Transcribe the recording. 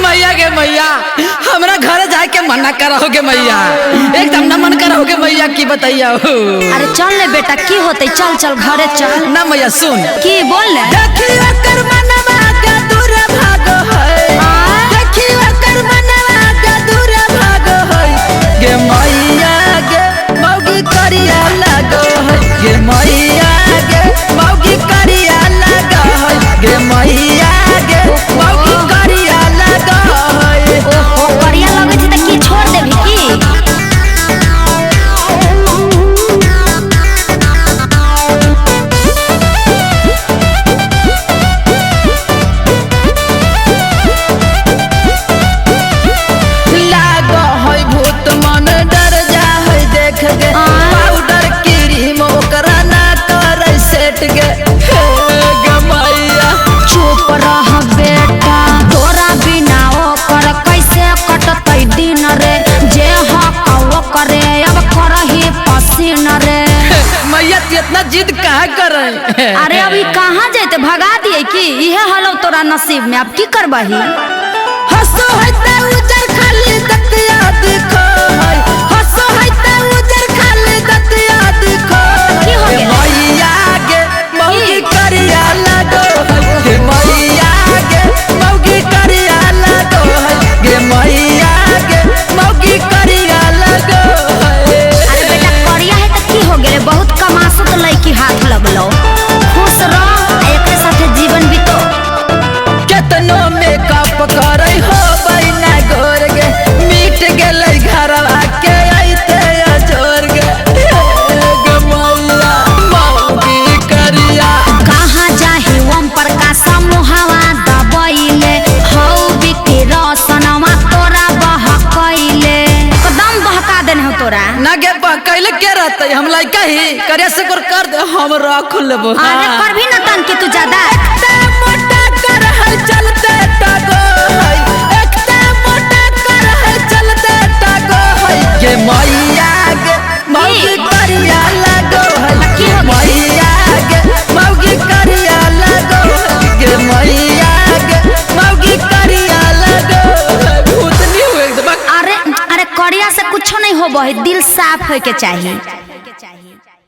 मैया गे मैया हमरा घर जाए के मना करोगे मैया, एकदम न मन करोगे मैया की बताइया। अरे चल ले बेटा, की होते, चल चल घरे चल। ना मैया सुन की बोल ले, देखियो कर मनवा का दूर भागो है, देखियो कर मनवा का दूर भागो है गे मैया गे मौगी करिया लगो है गे मैया गे मौगी करिया लगो है गे मैया गे मौगी करिया लगो है। ओहो करिया लगे छी त की छोड़ देबी की? लागो है भूत मन डर जा है देख गे, पाउडर क्रीम ओकरा ना करे सेट गे गे मैया। चुप रह बेटा, तोरा बिना ओकर कैसे कटतै दिन रे, जे हक करे अब करही पसीन रे। मैया तू इतना जिद काहे करे? अरे अभी कहाँ जेते, भगा दिए की? इहे हलो तोरा नसीब में, अब की करबही? हंसो है ते उजर खाली दतिया दिखो है, हंसो है ते उजर खाली दतिया दिखो की हो गे गेल? मैया गे मौगी करिया लगो है गे मैया गे मौगी करिया लगो है गे मैया गे मौगी करिया लगो है। अरे बेटा करिया है त की हो गेले, बहुत कमासत लईकी हाथ लगलो। खुश रह, एकरे साथे जीवन बितो। केतनो मेकअप करे हो बैना गोर गे, मिट गेलै घरवा के आइते अजोर गे गे मैया मौगी करिया। कहाँ जाही ओम प्रकाश मुहावा दबैले, हौ बिकी रसनवा तोरा बहकैले, एकदम बहका देने हो तोरा। ना गे कैले के रहते हम लइका ही करे से कर दे हम रख लेबो। अरे करभी ना तन के तू ज्यादा। एकटा मोटा कर है चलते टागो है, एकटा मोटा कर है चलते टागो है गे मैया गे मौगी करिया लगो है की हो गया? मैया गे मौगी करिया लगो है गे मैया गे मौगी करिया लगो है। भूतनी हुए एकदम। अरे अरे करिया से कुछो नहीं होबो है, दिल साफ होय के चाहिए।